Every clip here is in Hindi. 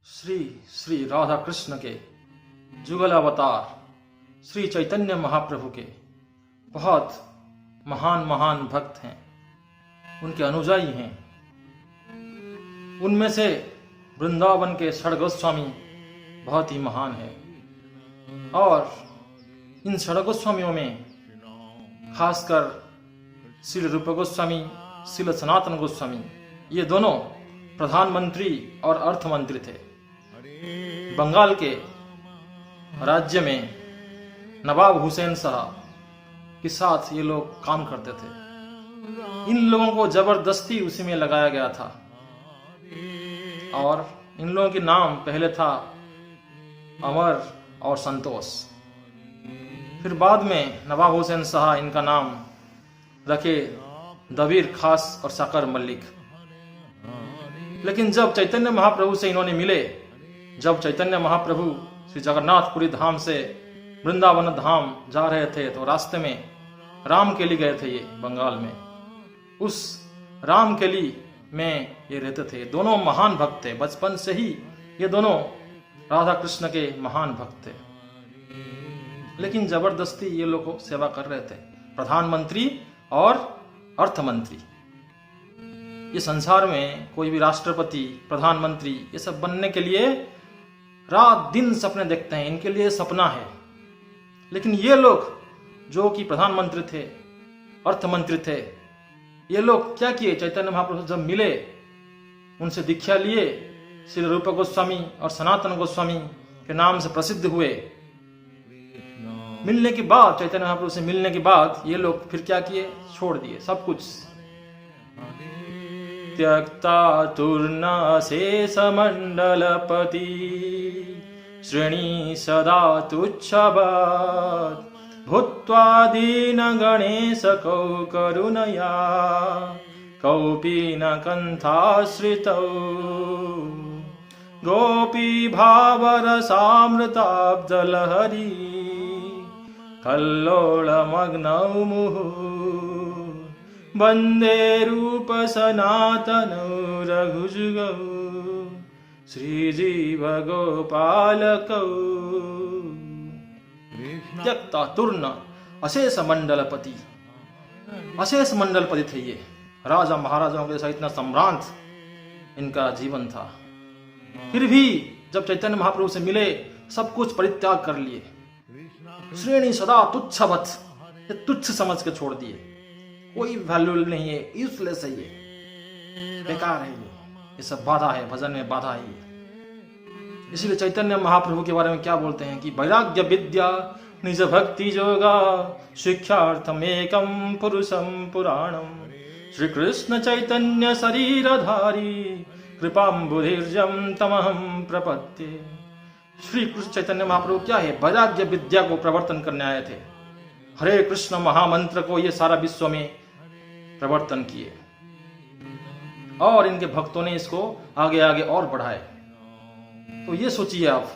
श्री श्री राधा कृष्ण के जुगल अवतार श्री चैतन्य महाप्रभु के बहुत महान महान भक्त हैं, उनके अनुयायी हैं। उनमें से वृंदावन के षड गोस्वामी बहुत ही महान है और इन षड गोस्वामियों में खासकर श्री रूप गोस्वामी, श्री सनातन गोस्वामी, ये दोनों प्रधानमंत्री और अर्थमंत्री थे। बंगाल के राज्य में नवाब हुसैन शाह के साथ ये लोग काम करते थे। इन लोगों को जबरदस्ती उसी में लगाया गया था और इन लोगों के नाम पहले था अमर और संतोष। फिर बाद में नवाब हुसैन शाह इनका नाम रखे दबीर खास और साकर मल्लिक। लेकिन जब चैतन्य महाप्रभु से इन्होंने मिले, जब चैतन्य महाप्रभु श्री जगन्नाथपुरी धाम से वृंदावन धाम जा रहे थे तो रास्ते में रामकेली गए थे। ये बंगाल में उस रामकेली में ये रहते थे। दोनों महान भक्त थे, बचपन से ही ये दोनों राधा कृष्ण के महान भक्त थे। लेकिन जबरदस्ती ये लोग सेवा कर रहे थे, प्रधानमंत्री और अर्थमंत्री। ये संसार में कोई भी राष्ट्रपति, प्रधानमंत्री, ये सब बनने के लिए रात दिन सपने देखते हैं, इनके लिए सपना है। लेकिन ये लोग जो कि प्रधानमंत्री थे, अर्थमंत्री थे, ये लोग क्या किए? चैतन्य महाप्रभु जब मिले, उनसे दीक्षा लिए, श्री रूप गोस्वामी और सनातन गोस्वामी के नाम से प्रसिद्ध हुए। मिलने के बाद, चैतन्य महाप्रभु से मिलने के बाद ये लोग फिर क्या किए? छोड़ दिए सब कुछ। त्यक्ता तूर्ण शेष मंडलपति श्रेणी सदा तुच्छभात् भूत्वा दीन गणेश कौ करुणया कौपीन कंथाश्रितौ गोपी भावरसामृताब्दलहरी कल्लोलमग्नौ मुहुः वंदे रूप सनातनौ रघुजुगौ श्रीजीव गोपालकौ। त्यक्ता तूर्ण अशेष मंडलपति, अशेष मंडलपति थे ये। राजा महाराजाओं के सहित सम्रांत इनका जीवन था। फिर भी जब चैतन्य महाप्रभु से मिले, सब कुछ परित्याग कर लिए। श्रेणी सदा तुच्छवत्, ये तुच्छ समझ के छोड़ दिए। कोई वैल्यू नहीं है, यूजलेस है, ये बेकार है, ये सब बाधा है, भजन में बाधा है ये। इसलिए चैतन्य महाप्रभु के बारे में क्या बोलते हैं कि वैराग्य विद्या निज भक्ति योगा शिक्षार्थमेकं पुरुषं पुराणम श्री कृष्ण चैतन्य शरीरधारी कृपाम्बुधिर्जं तमहं प्रपद्ये। श्री कृष्ण चैतन्य महाप्रभु क्या है? वैराग्य विद्या को प्रवर्तन करने आए थे। हरे कृष्ण महामंत्र को ये सारा विश्व में प्रवर्तन किए और इनके भक्तों ने इसको आगे आगे और बढ़ाए। तो ये सोचिए आप,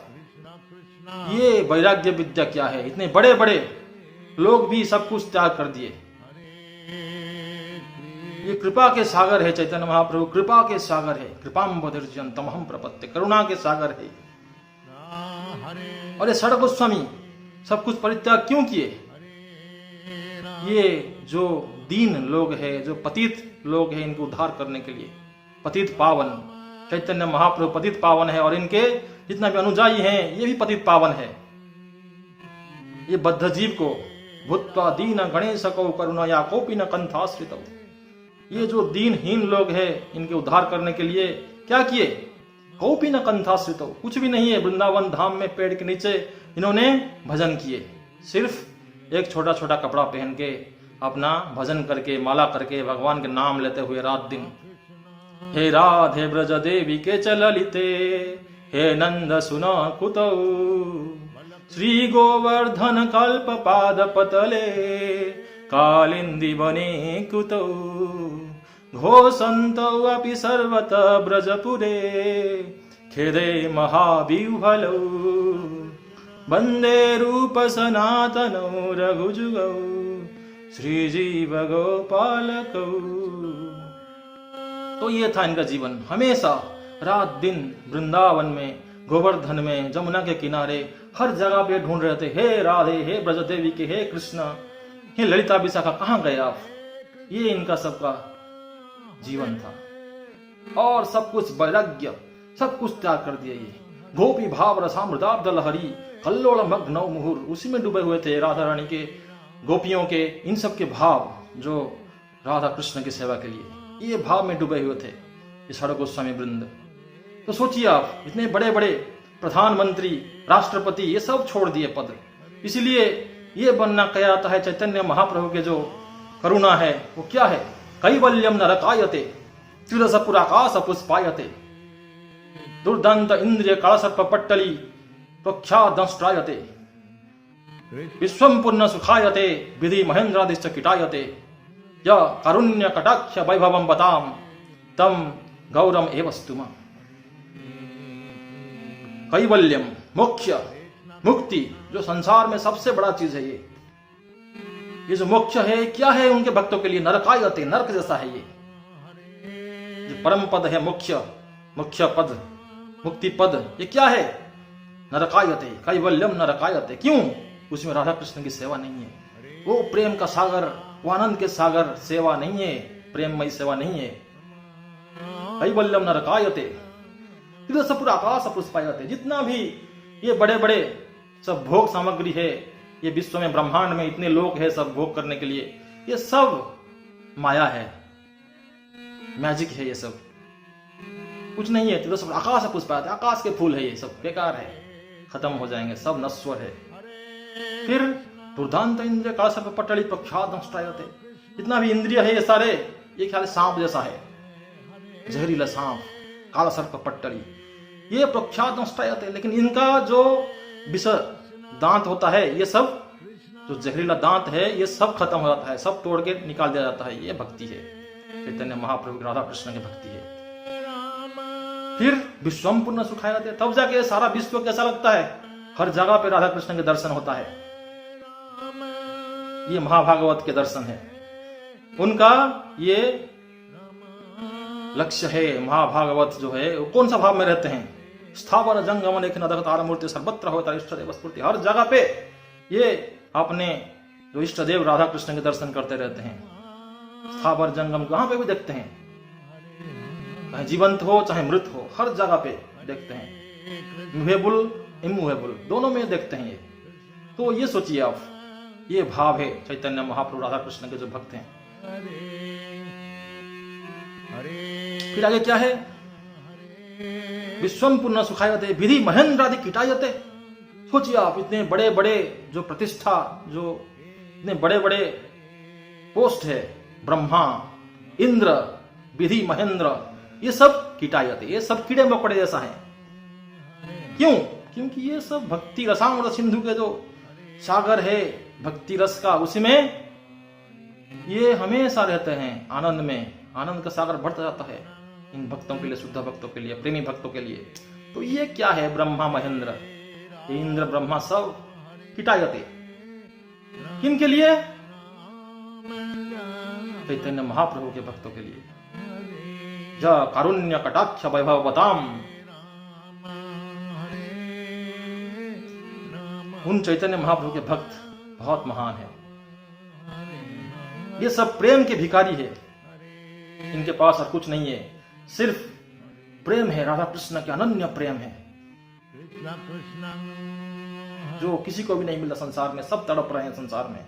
ये वैराग्य विद्या क्या है? इतने बड़े बड़े लोग भी सब कुछ त्याग कर दिए। ये कृपा के सागर है चैतन्य महाप्रभु, कृपा के सागर है। कृपाम्बुधिर्जं तमहं प्रपद्ये, करुणा के सागर है। और ये षड गोस्वामी सब कुछ परित्याग क्यों किए? ये जो दीन लोग हैं, जो पतित लोग हैं, इनको उद्धार करने के लिए। पतित पावन चैतन्य महाप्रभु पतित पावन है और इनके जितना भी अनुयायी हैं ये भी पतित पावन है। ये बद्ध जीव को भूत्वा दीन गणेश कौ करुणया कोपी न कंथाश्रितौ, ये जो दीनहीन लोग हैं इनके उद्धार करने के लिए क्या किए? कोपी न कंथाश्रितौ, कुछ भी नहीं है, वृंदावन धाम में पेड़ के नीचे इन्होंने भजन किए। सिर्फ एक छोटा छोटा कपड़ा पहन के अपना भजन करके, माला करके, भगवान के नाम लेते हुए रात दिन। हे राधे ब्रज देवी के चललिते, हे नंद सुना कुतौ श्री गोवर्धन कल्प पाद पतले कालिंदी बने कुतौ घोषन्तौ अपि सर्वत ब्रजपुरे खेदे महाविह्वलौ वंदे रूप सनातनौ रघुजुगौ श्रीजीव गोपालकौ। तो ये था इनका जीवन, हमेशा रात दिन वृंदावन में, गोवर्धन में, जमुना के किनारे हर जगह पे ढूंढ रहे थे, हे राधे, हे ब्रज देवी के, हे कृष्ण, हे ललिता विशाखा, कहां गए आप। ये इनका सबका जीवन था और सब कुछ वैराग्य, सब कुछ त्याग कर दिया। ये गोपी भाव रसामृताब्द लहरी कल्लोल मग्न मुहुर, उसी में डूबे हुए थे राधा रानी के, गोपियों के, इन सब के भाव जो राधा कृष्ण की सेवा के लिए, ये भाव में डूबे हुए थे ये सारे गोस्वामी वृंद। तो सोचिए आप, इतने बड़े बड़े प्रधानमंत्री, राष्ट्रपति, ये सब छोड़ दिए पद, इसलिए ये बनना क्या आता है चैतन्य महाप्रभु के जो करुणा है वो क्या है। कैवल्यम नरकायते त्रिदशपुराकाश पुष्पायते दुर्दांत इंद्रिय कालसर्प पट्टली प्रख्यादंष्ट्रायते विश्वम पुण्य सुखायते विधि महेंद्रादिश्च किटायते य कारुण्य कटाक्ष वैभवम बताम तम गौरम एवस्तुम। कैवल्यम, मोक्ष, मुक्ति, जो संसार में सबसे बड़ा चीज है, ये जो मोक्ष है क्या है उनके भक्तों के लिए, नरकायते, नरक जैसा है। ये जो परम पद है, मुख्य पद, मुक्ति पद, ये क्या है, नरकायते, कैवल्यम नरकायते। क्यों? उसमें राधा कृष्ण की सेवा नहीं है, वो प्रेम का सागर, वो आनंद के सागर सेवा नहीं है, प्रेममयी सेवा नहीं है। कैवल्यम नरकायते त्रिदशपुर आकाश पुष्पायते, जितना भी ये बड़े बड़े सब भोग सामग्री है, ये विश्व में, ब्रह्मांड में इतने लोग हैं सब भोग करने के लिए, ये सब माया है, मैजिक है, ये सब कुछ नहीं है। त्रिदशपुर आकाश पुष्पायते, आकाश के फूल है, ये सब बेकार है, खत्म हो जाएंगे, सब नश्वर है। फिर दुर्दांत इंद्रिय कालसर्प पट्टली प्रख्यात नष्टायते, जितना भी इंद्रिय है ये सारे, ये ख्याल सांप जैसा है, जहरीला सांप, कालसर्प पट्टली, ये प्रख्यात नष्टायते। लेकिन इनका जो विष दांत होता है, ये सब जो जहरीला दांत है, ये सब खत्म हो जाता है, सब तोड़ के निकाल दिया जाता है। ये भक्ति है, चैतन्य महाप्रभु राधा कृष्ण की भक्ति है। फिर विश्वम पुण्य सुखायते, तब जाके सारा विश्व कैसा लगता है, हर जगह पे राधा कृष्ण के दर्शन होता है। ये महाभागवत के दर्शन है, उनका ये लक्ष्य है। महाभागवत जो है वो कौन सा भाव में रहते हैं, स्थावर जंगम लेखन अदगतार मूर्ति सर्वत्र होता इष्ट देव स्फूर्ति, हर जगह पे ये अपने जो इष्ट देव राधा कृष्ण के दर्शन करते रहते हैं। स्थावर जंगम कहां पे भी देखते हैं, चाहे जीवंत हो चाहे मृत हो, हर जगह पे देखते हैं, मूवेबल इमूवेबल दोनों में देखते हैं ये। तो ये सोचिए आप, ये भाव है चैतन्य महाप्रभु राधा कृष्ण के जो भक्त हैं। फिर आगे क्या है, विश्वम पुण्य सुखायते विधि महेंद्रादि किटायते। सोचिए आप, इतने बड़े बड़े जो प्रतिष्ठा, जो इतने बड़े बड़े पोस्ट है, ब्रह्मा, इंद्र, विधि, महेंद्र, ये सब किटायते, ये सब कीड़े मकोड़े जैसा है। क्यों? क्योंकि ये सब भक्ति रसामृत सिंधु के जो सागर है भक्ति रस का, उसी में ये हमेशा रहते हैं आनंद में, आनंद का सागर बढ़ता जाता है इन भक्तों के लिए, शुद्ध भक्तों के लिए, प्रेमी भक्तों के लिए। तो ये क्या है, ब्रह्मा महेंद्र, ये इंद्र ब्रह्मा सब किटायते, किन के लिए, चैतन्य महाप्रभु के भक्तों के लिए। जा कारुण्य कटाक्ष वैभव बताम, उन चैतन्य महाप्रभु के भक्त बहुत महान है। ये सब प्रेम के भिखारी है, इनके पास और कुछ नहीं है, सिर्फ प्रेम है, राधा कृष्ण के अनन्य प्रेम है जो किसी को भी नहीं मिला संसार में, सब तड़प रहे हैं संसार में।